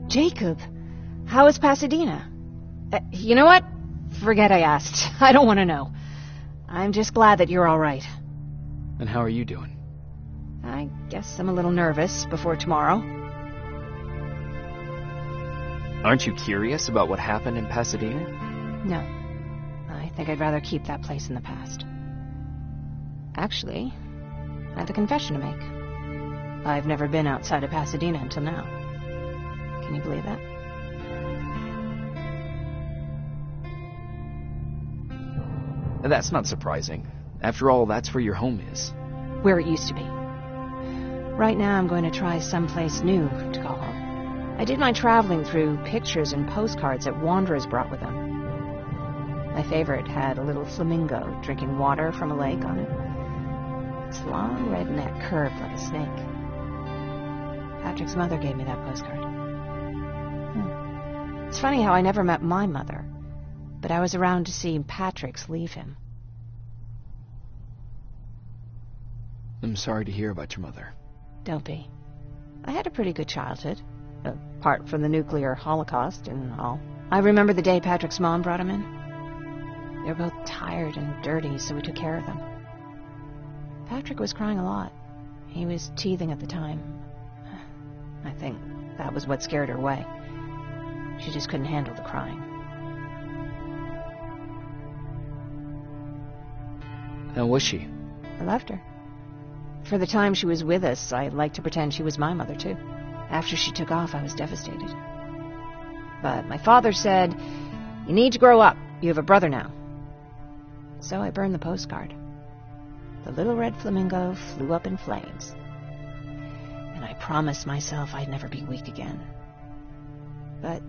Jacob, how is Pasadena? You know what? Forget I asked. I don't want to know. I'm just glad that you're all right. And how are you doing? I guess I'm a little nervous before tomorrow. Aren't you curious about what happened in Pasadena? No. I think I'd rather keep that place in the past. Actually, I have a confession to make. I've never been outside of Pasadena until now. Can you believe that? That's not surprising. After all, that's where your home is. Where it used to be. Right now I'm going to try someplace new to call home. I did my traveling through pictures and postcards that wanderers brought with them. My favorite had a little flamingo drinking water from a lake on it. Its long red neck curved like a snake. Patrick's mother gave me that postcard. It's funny how I never met my mother, but I was around to see Patrick's leave him. I'm sorry to hear about your mother. Don't be. I had a pretty good childhood, apart from the nuclear holocaust and all. I remember the day Patrick's mom brought him in. They were both tired and dirty, so we took care of them. Patrick was crying a lot. He was teething at the time. I think that was what scared her away. She just couldn't handle the crying. How was she? I loved her. For the time she was with us, I liked to pretend she was my mother, too. After she took off, I was devastated. But my father said, "You need to grow up. You have a brother now." So I burned the postcard. The little red flamingo flew up in flames. And I promised myself I'd never be weak again. But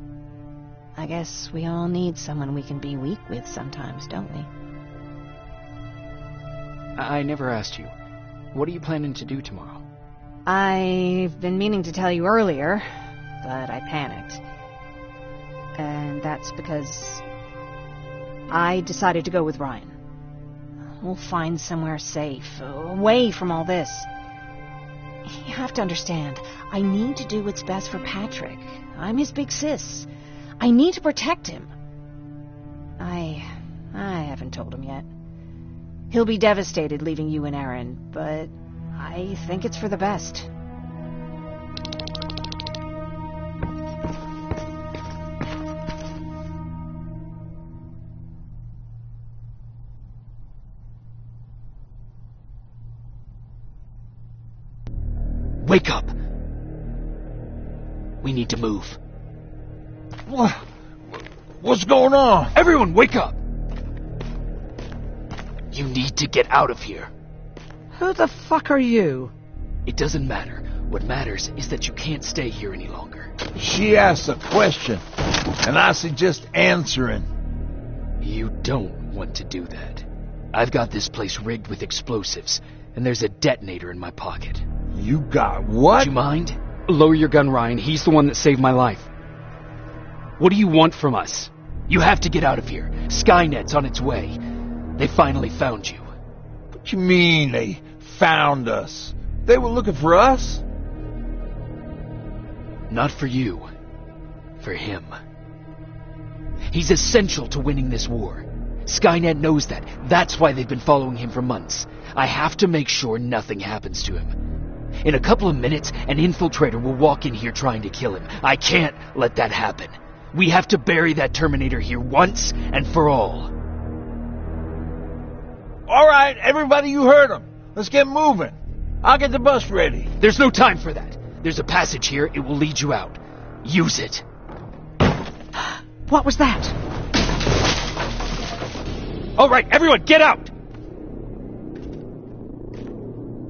I guess we all need someone we can be weak with sometimes, don't we? I never asked you. What are you planning to do tomorrow? I've been meaning to tell you earlier, but I panicked. And that's because I decided to go with Ryan. We'll find somewhere safe, away from all this. You have to understand, I need to do what's best for Patrick. I'm his big sis. I need to protect him. I haven't told him yet. He'll be devastated leaving you and Aaron, but I think it's for the best. Wake up! We need to move. What's going on? Everyone, wake up! You need to get out of here. Who the fuck are you? It doesn't matter. What matters is that you can't stay here any longer. She asked a question, and I suggest answering. You don't want to do that. I've got this place rigged with explosives, and there's a detonator in my pocket. You got what? Do you mind? Lower your gun, Ryan. He's the one that saved my life. What do you want from us? You have to get out of here. Skynet's on its way. They finally found you. What you mean they found us? They were looking for us? Not for you. For him. He's essential to winning this war. Skynet knows that. That's why they've been following him for months. I have to make sure nothing happens to him. In a couple of minutes, an infiltrator will walk in here trying to kill him. I can't let that happen. We have to bury that Terminator here once and for all. All right, everybody, you heard him. Let's get moving. I'll get the bus ready. There's no time for that. There's a passage here. It will lead you out. Use it. What was that? All right, everyone, get out!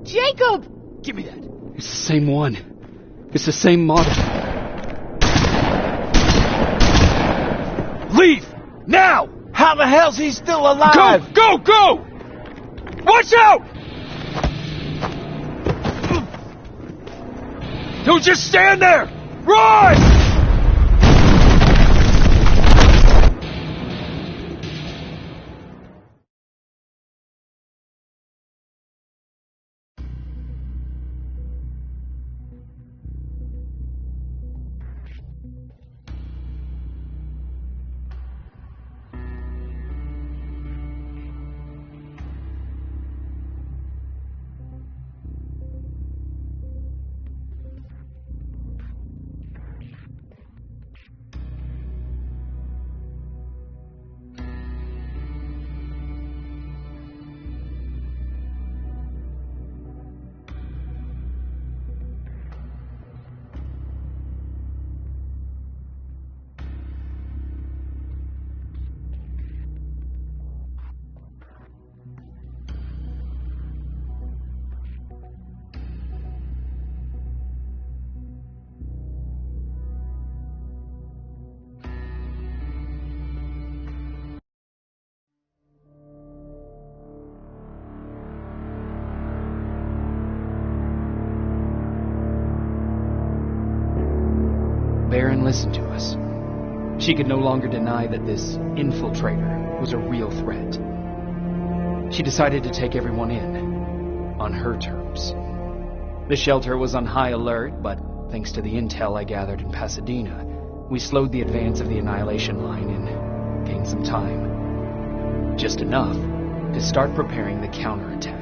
Jacob! Give me that. It's the same one. It's the same model. Leave! Now! How the hell's he still alive? Go! Go! Go! Watch out! Don't just stand there! Run! Baron listened to us. She could no longer deny that this infiltrator was a real threat. She decided to take everyone in, on her terms. The shelter was on high alert, but thanks to the intel I gathered in Pasadena, we slowed the advance of the Annihilation Line and gained some time. Just enough to start preparing the counterattack.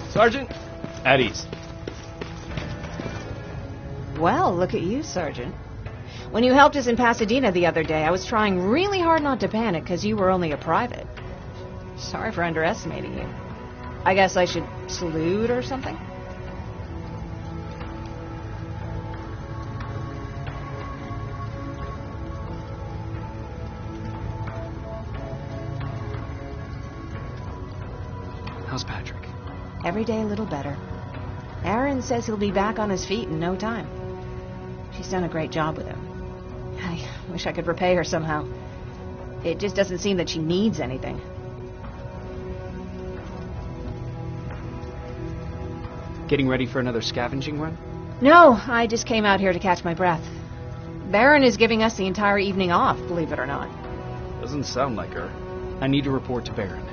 Sergeant, at ease. Well, look at you, Sergeant. When you helped us in Pasadena the other day, I was trying really hard not to panic because you were only a private. Sorry for underestimating you. I guess I should salute or something? How's Patrick? Every day a little better. Aaron says he'll be back on his feet in no time. She's done a great job with him. I wish I could repay her somehow. It just doesn't seem that she needs anything. Getting ready for another scavenging run? No, I just came out here to catch my breath. Baron is giving us the entire evening off, believe it or not. Doesn't sound like her. I need to report to Baron.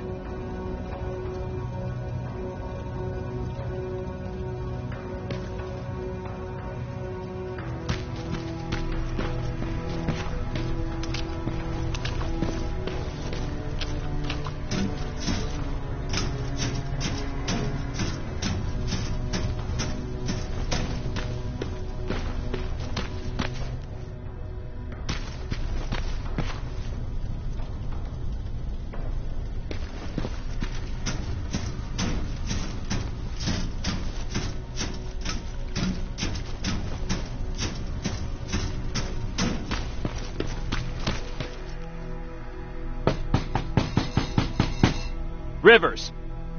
Rivers,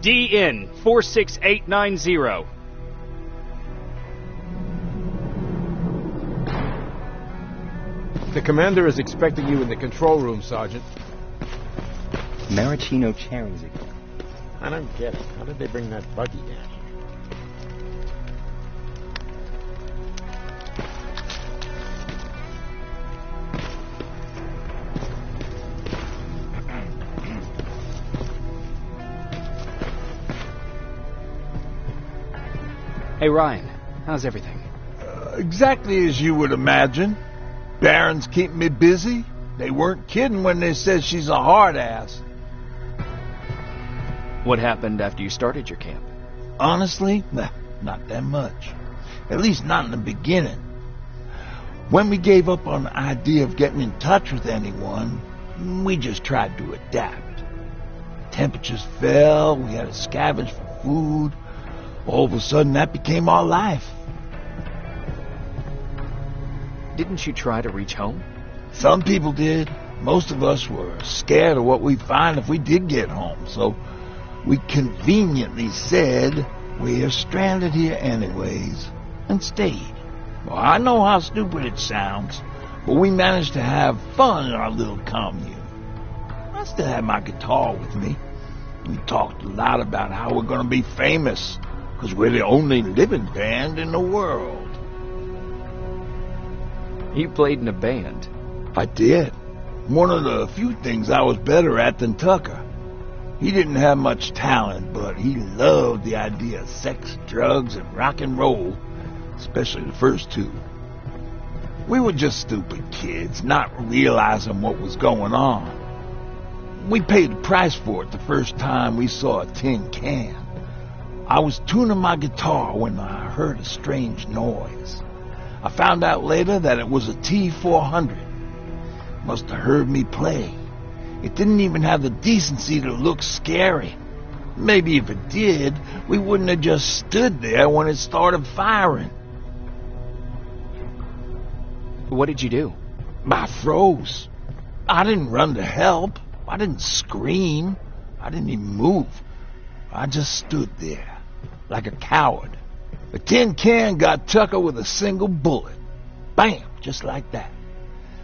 DN 46890. The commander is expecting you in the control room, Sergeant. Maraschino cherries again. I don't get it. How did they bring that buggy down? Hey, Ryan, how's everything? Exactly as you would imagine. Baron's keeping me busy. They weren't kidding when they said she's a hard ass. What happened after you started your camp? Honestly, not that much. At least not in the beginning. When we gave up on the idea of getting in touch with anyone, we just tried to adapt. Temperatures fell, we had to scavenge for food. All of a sudden, that became our life. Didn't you try to reach home? Some people did. Most of us were scared of what we'd find if we did get home, so we conveniently said we're stranded here anyways, and stayed. Well, I know how stupid it sounds, but we managed to have fun in our little commune. I still had my guitar with me. We talked a lot about how we're going to be famous, because we're the only living band in the world. You played in a band. I did. One of the few things I was better at than Tucker. He didn't have much talent, but he loved the idea of sex, drugs, and rock and roll, especially the first two. We were just stupid kids, not realizing what was going on. We paid the price for it the first time we saw a tin can. I was tuning my guitar when I heard a strange noise. I found out later that it was a T-400. Must have heard me play. It didn't even have the decency to look scary. Maybe if it did, we wouldn't have just stood there when it started firing. What did you do? I froze. I didn't run to help. I didn't scream. I didn't even move. I just stood there, like a coward. The tin can got Tucker with a single bullet. Bam! Just like that.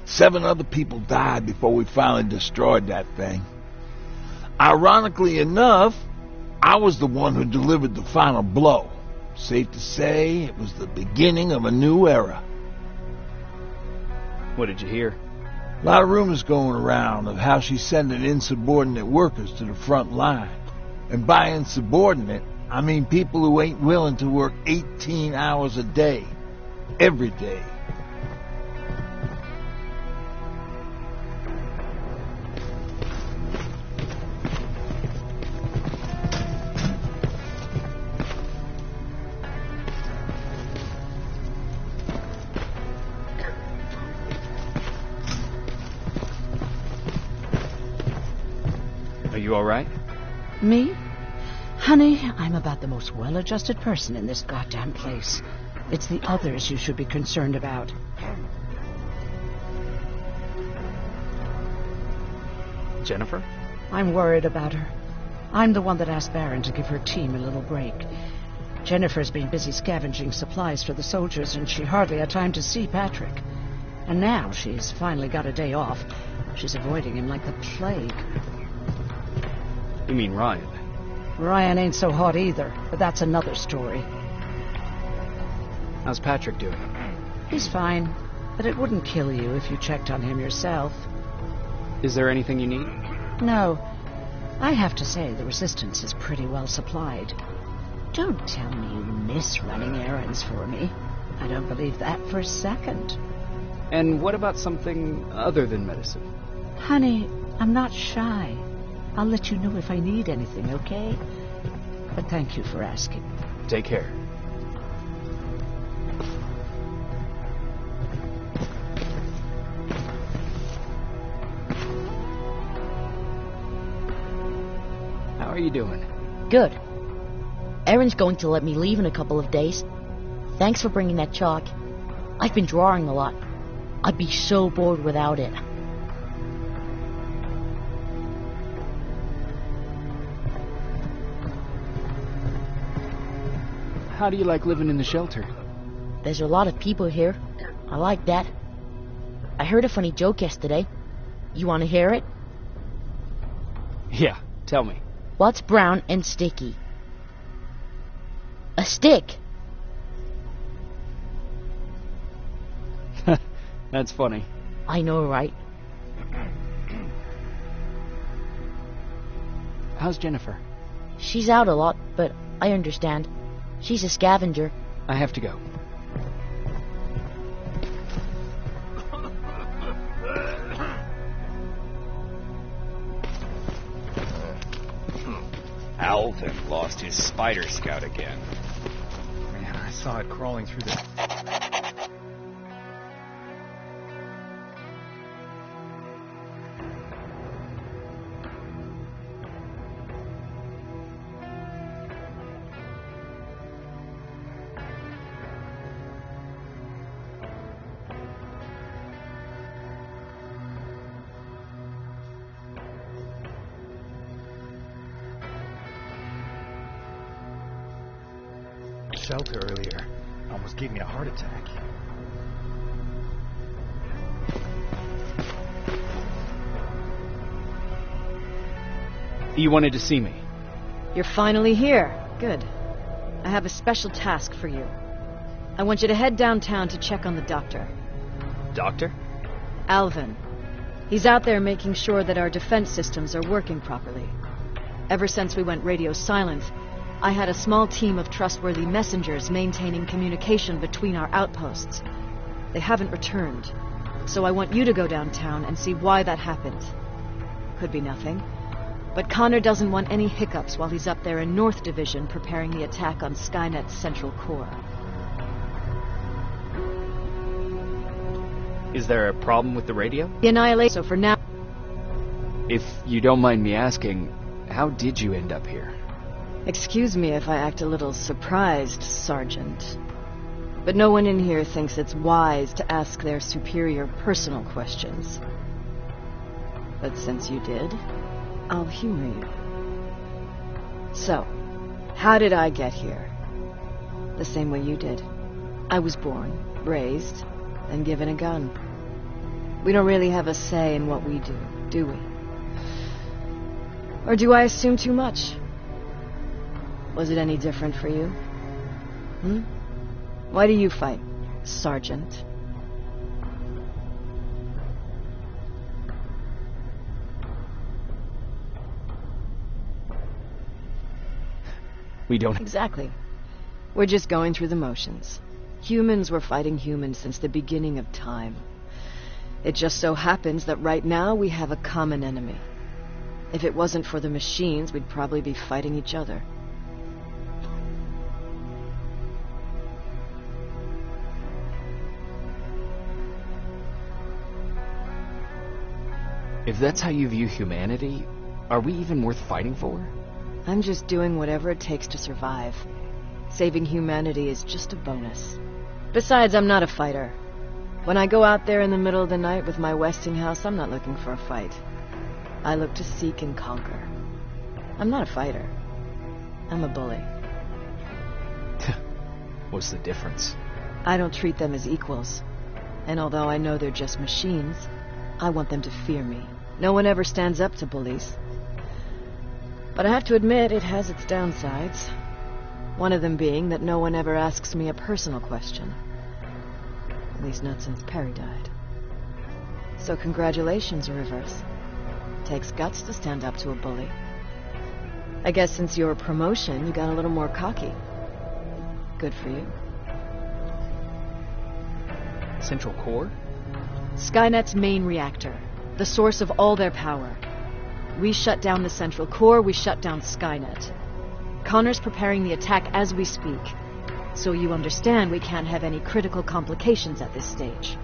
7 other people died before we finally destroyed that thing. Ironically enough, I was the one who delivered the final blow. Safe to say, it was the beginning of a new era. What did you hear? A lot of rumors going around of how she's sending insubordinate workers to the front line. And by insubordinate, I mean people who ain't willing to work 18 hours a day, every day. Are you all right? Me? Honey, I'm about the most well-adjusted person in this goddamn place. It's the others you should be concerned about. Jennifer? I'm worried about her. I'm the one that asked Baron to give her team a little break. Jennifer's been busy scavenging supplies for the soldiers, and she hardly had time to see Patrick. And now she's finally got a day off. She's avoiding him like the plague. You mean Ryan? Ryan ain't so hot either, but that's another story. How's Patrick doing? He's fine, but it wouldn't kill you if you checked on him yourself. Is there anything you need? No. I have to say the Resistance is pretty well supplied. Don't tell me you miss running errands for me. I don't believe that for a second. And what about something other than medicine? Honey, I'm not shy. I'll let you know if I need anything, okay? But thank you for asking. Take care. How are you doing? Good. Erin's going to let me leave in a couple of days. Thanks for bringing that chalk. I've been drawing a lot. I'd be so bored without it. How do you like living in the shelter? There's a lot of people here. I like that. I heard a funny joke yesterday. You want to hear it? Yeah, tell me. What's brown and sticky? A stick. That's funny. I know, right? How's Jennifer? She's out a lot, but I understand. She's a scavenger. I have to go. Alvin lost his spider scout again. Man, I saw it crawling through the... shelter earlier. Almost gave me a heart attack. You wanted to see me? You're finally here. Good. I have a special task for you. I want you to head downtown to check on the doctor. Doctor? Alvin. He's out there making sure that our defense systems are working properly. Ever since we went radio silent, I had a small team of trustworthy messengers maintaining communication between our outposts. They haven't returned, so I want you to go downtown and see why that happened. Could be nothing, but Connor doesn't want any hiccups while he's up there in North Division preparing the attack on Skynet's central core. Is there a problem with the radio? The annihilation, so for now... If you don't mind me asking, how did you end up here? Excuse me if I act a little surprised, Sergeant. But no one in here thinks it's wise to ask their superior personal questions. But since you did, I'll humor you. So, how did I get here? The same way you did. I was born, raised, and given a gun. We don't really have a say in what we do we? Or do I assume too much? Was it any different for you? Why do you fight, Sergeant? We don't... Exactly. We're just going through the motions. Humans were fighting humans since the beginning of time. It just so happens that right now we have a common enemy. If it wasn't for the machines, we'd probably be fighting each other. If that's how you view humanity, are we even worth fighting for? I'm just doing whatever it takes to survive. Saving humanity is just a bonus. Besides, I'm not a fighter. When I go out there in the middle of the night with my Westinghouse, I'm not looking for a fight. I look to seek and conquer. I'm not a fighter. I'm a bully. What's the difference? I don't treat them as equals. And although I know they're just machines, I want them to fear me. No one ever stands up to bullies. But I have to admit, it has its downsides. One of them being that no one ever asks me a personal question. At least not since Perry died. So congratulations, Rivers. Takes guts to stand up to a bully. I guess since your promotion, you got a little more cocky. Good for you. Central Core? Skynet's main reactor. The source of all their power. We shut down the central core, we shut down Skynet. Connor's preparing the attack as we speak. So you understand we can't have any critical complications at this stage.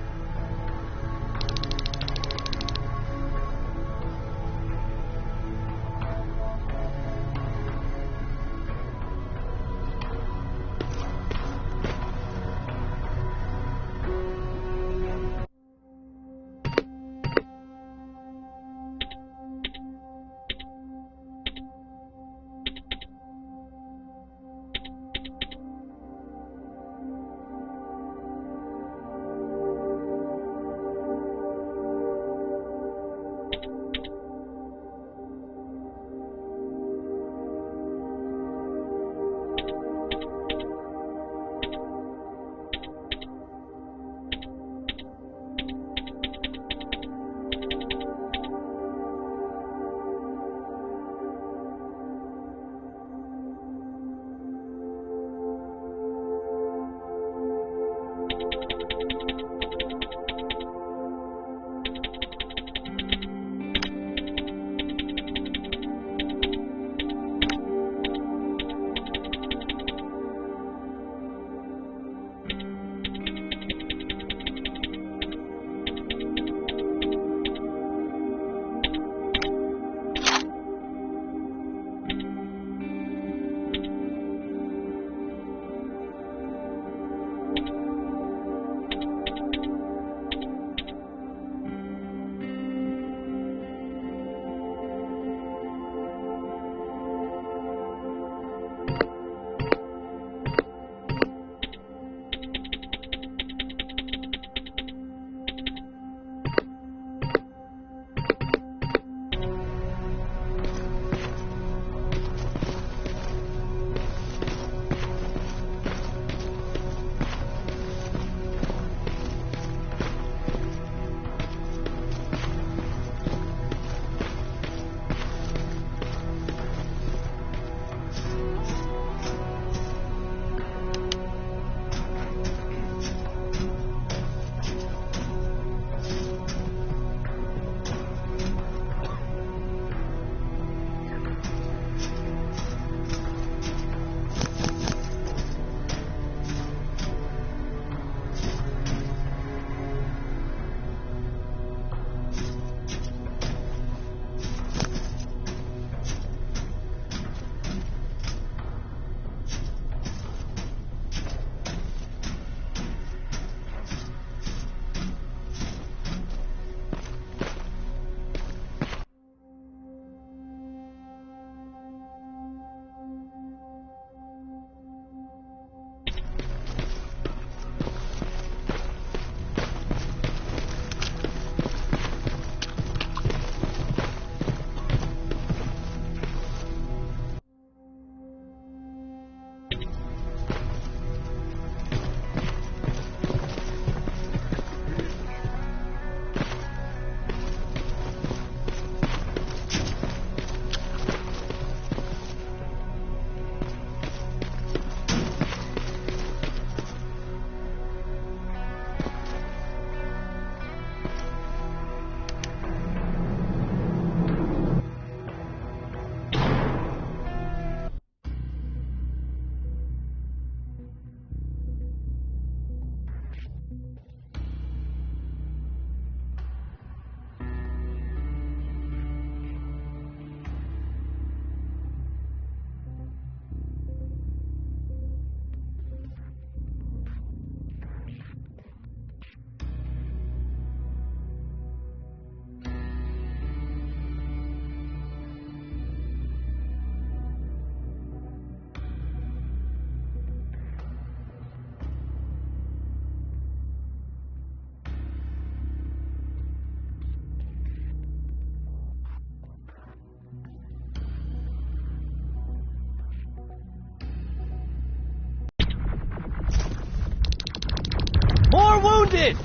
more wounded!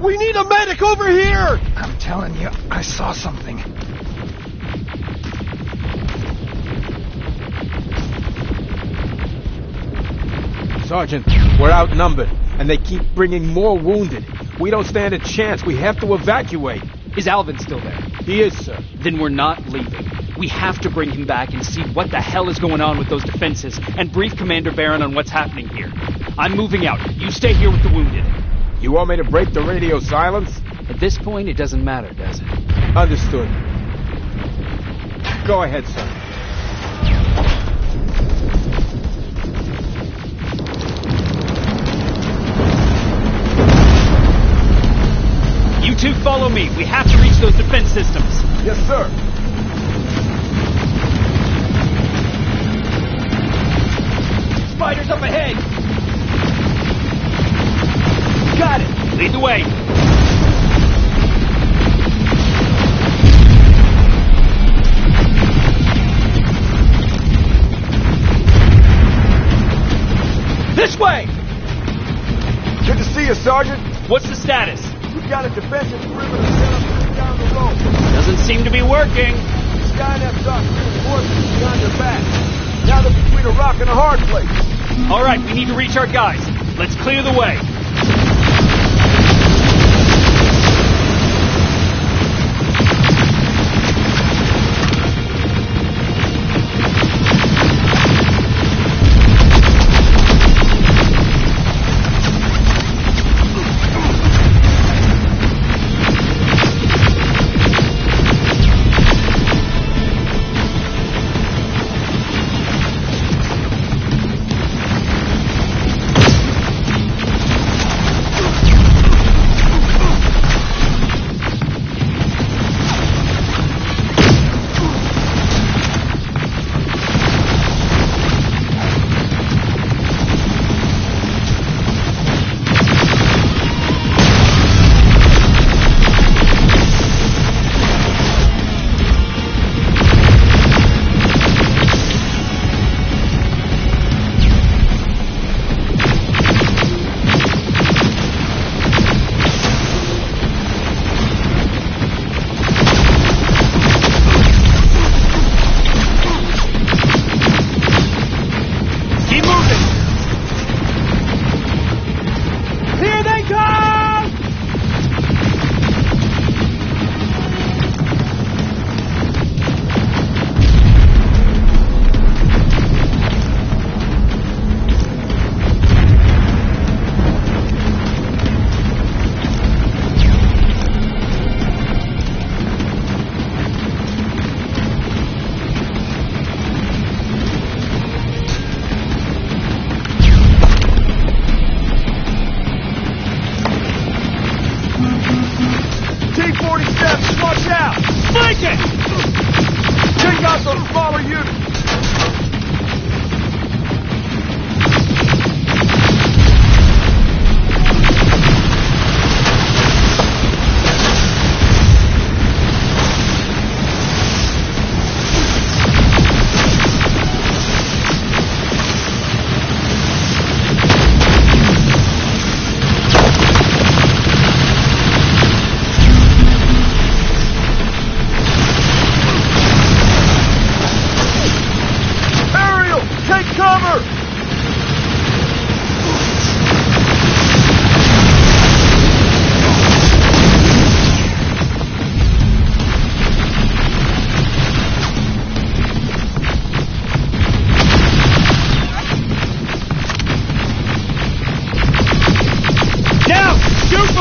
We need a medic over here! I'm telling you, I saw something. Sergeant, we're outnumbered, and they keep bringing more wounded. We don't stand a chance. We have to evacuate. Is Alvin still there? He is, sir. Then we're not leaving. We have to bring him back and see what the hell is going on with those defenses and brief Commander Barron on what's happening here. I'm moving out. You stay here with the wounded. You want me to break the radio silence? At this point, it doesn't matter, does it? Understood. Go ahead, sir. You two follow me. We have to reach those defense systems. Yes, sir. Spiders up ahead! Got it! Lead the way! This way! Good to see you, Sergeant. What's the status? We've got a defensive perimeter set up down the road. Doesn't seem to be working. Skynet stock reinforcements behind their back. Now they're between a rock and a hard place. All right, we need to reach our guys. Let's clear the way.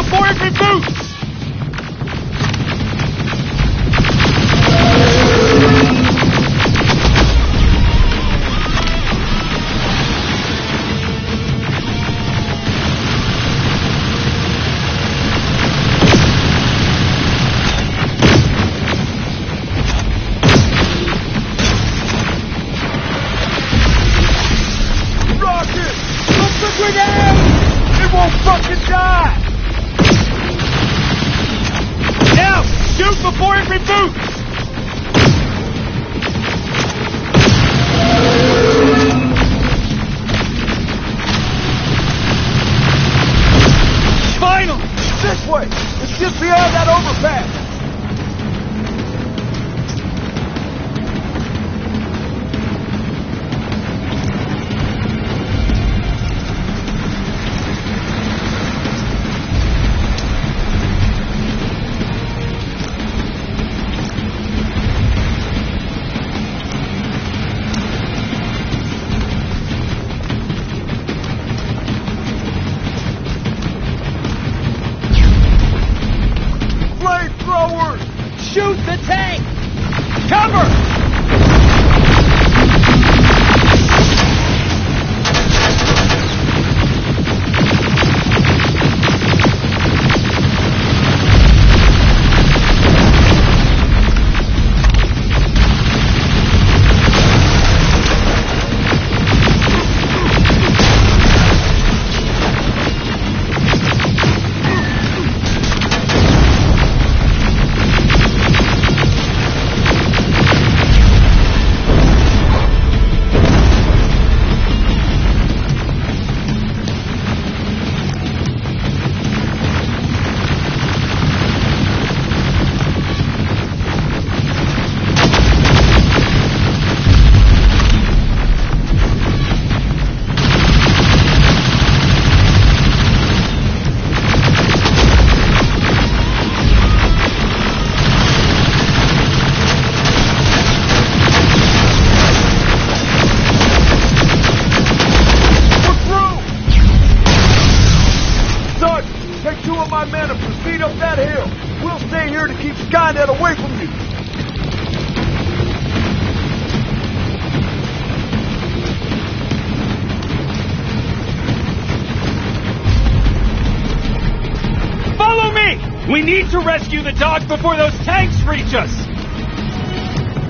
Before it reboots! to rescue the dogs before those tanks reach us!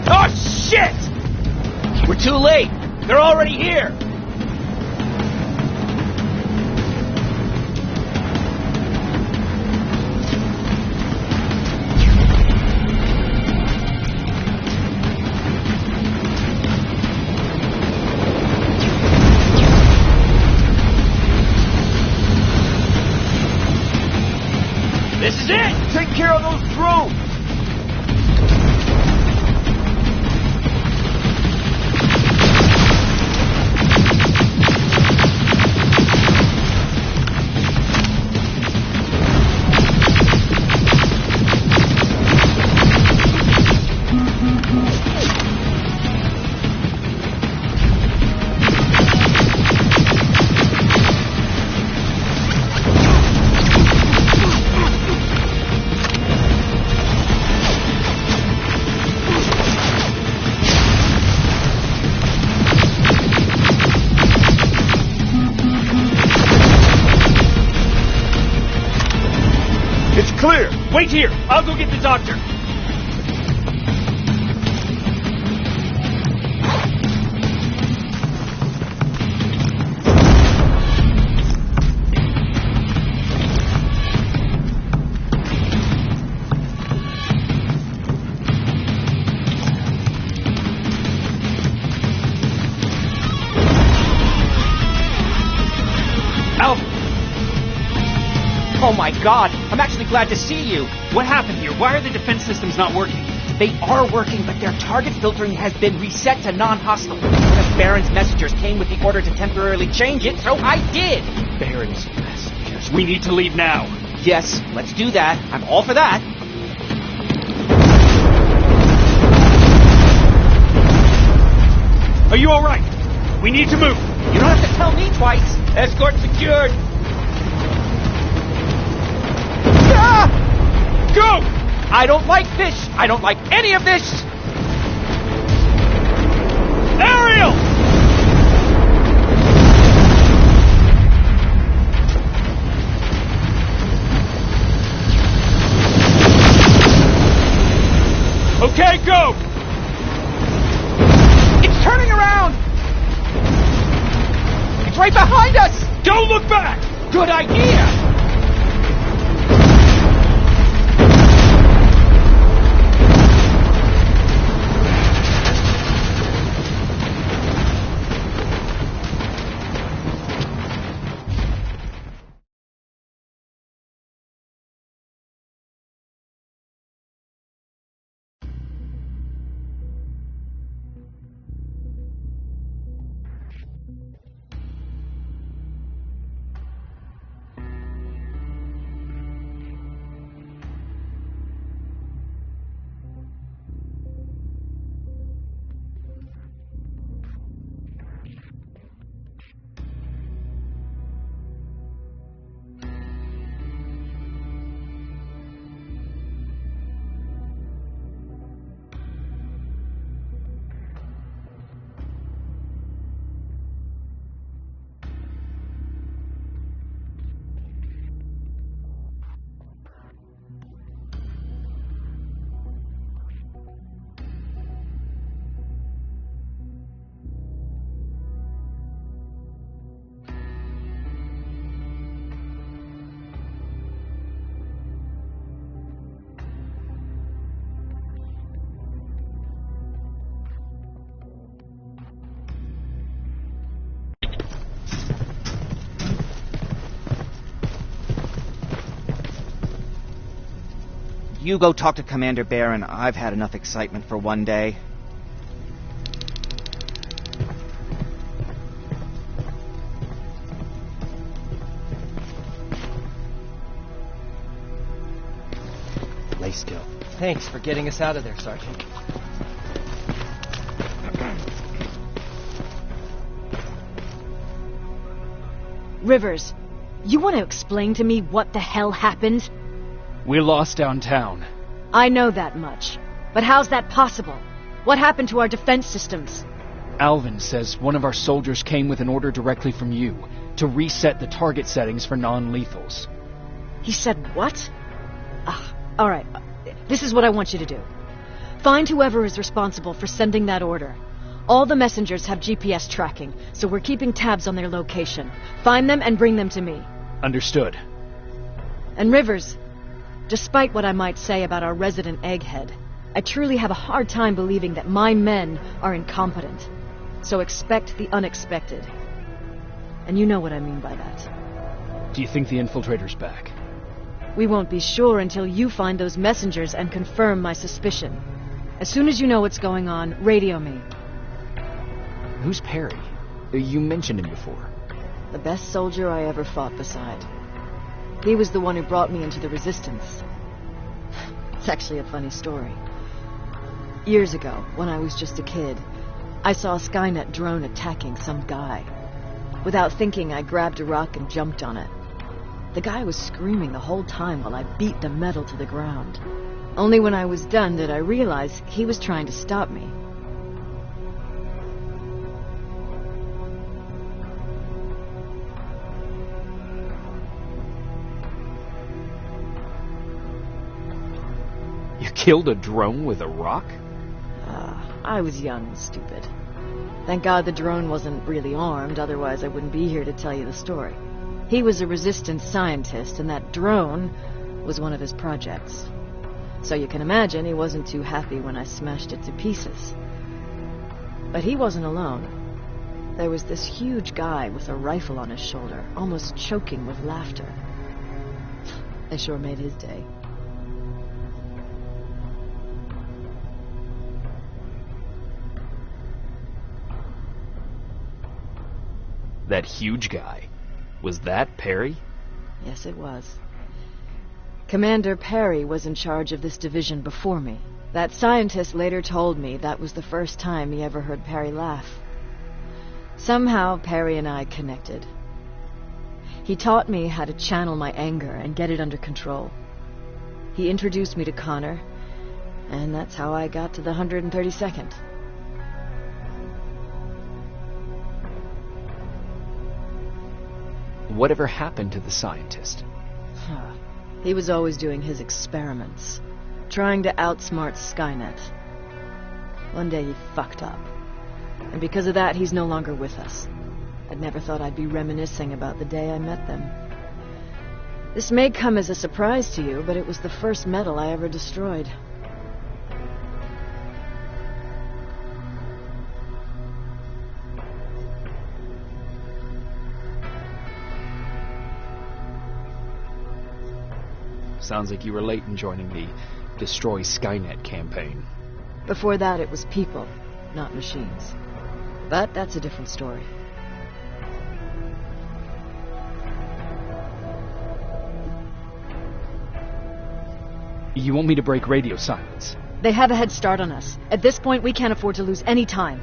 Oh, shit! We're too late! They're already here! This is it! Take care of those drones! Clear! Wait here! I'll go get the doctor! Oh my god, I'm actually glad to see you. What happened here? Why are the defense systems not working? They are working, but their target filtering has been reset to non-hostile. One of Baron's messengers came with the order to temporarily change it, so I did. Baron's messengers. We need to leave now. Yes, let's do that. I'm all for that. Are you alright? We need to move. You don't have to tell me twice. Escort secured. Go! I don't like this! I don't like any of this! Ariel! Okay, go! It's turning around! It's right behind us! Don't look back! Good idea! You go talk to Commander Baron. I've had enough excitement for one day. Lay still. Thanks for getting us out of there, Sergeant. Rivers, you want to explain to me what the hell happened? We're lost downtown. I know that much. But how's that possible? What happened to our defense systems? Alvin says one of our soldiers came with an order directly from you to reset the target settings for non-lethals. He said what? All right, this is what I want you to do. Find whoever is responsible for sending that order. All the messengers have GPS tracking, so we're keeping tabs on their location. Find them and bring them to me. Understood. And Rivers, despite what I might say about our resident egghead, I truly have a hard time believing that my men are incompetent. So expect the unexpected. And you know what I mean by that. Do you think the infiltrator's back? We won't be sure until you find those messengers and confirm my suspicion. As soon as you know what's going on, radio me. Who's Perry? You mentioned him before. The best soldier I ever fought beside. He was the one who brought me into the Resistance. It's actually a funny story. Years ago, when I was just a kid, I saw a Skynet drone attacking some guy. Without thinking, I grabbed a rock and jumped on it. The guy was screaming the whole time while I beat the metal to the ground. Only when I was done did I realize he was trying to stop me. You killed a drone with a rock? I was young and stupid. Thank God the drone wasn't really armed, otherwise I wouldn't be here to tell you the story. He was a Resistance scientist, and that drone was one of his projects. So you can imagine he wasn't too happy when I smashed it to pieces. But he wasn't alone. There was this huge guy with a rifle on his shoulder, almost choking with laughter. I sure made his day. That huge guy. Was that Perry? Yes, it was. Commander Perry was in charge of this division before me. That scientist later told me that was the first time he ever heard Perry laugh. Somehow, Perry and I connected. He taught me how to channel my anger and get it under control. He introduced me to Connor, and that's how I got to the 132nd. Whatever happened to the scientist? He was always doing his experiments, trying to outsmart Skynet. One day he fucked up, and because of that, he's no longer with us. I'd never thought I'd be reminiscing about the day I met them. This may come as a surprise to you, but it was the first metal I ever destroyed. Sounds like you were late in joining the Destroy Skynet campaign. Before that, it was people, not machines. But that's a different story. You want me to break radio silence? They have a head start on us. At this point, we can't afford to lose any time.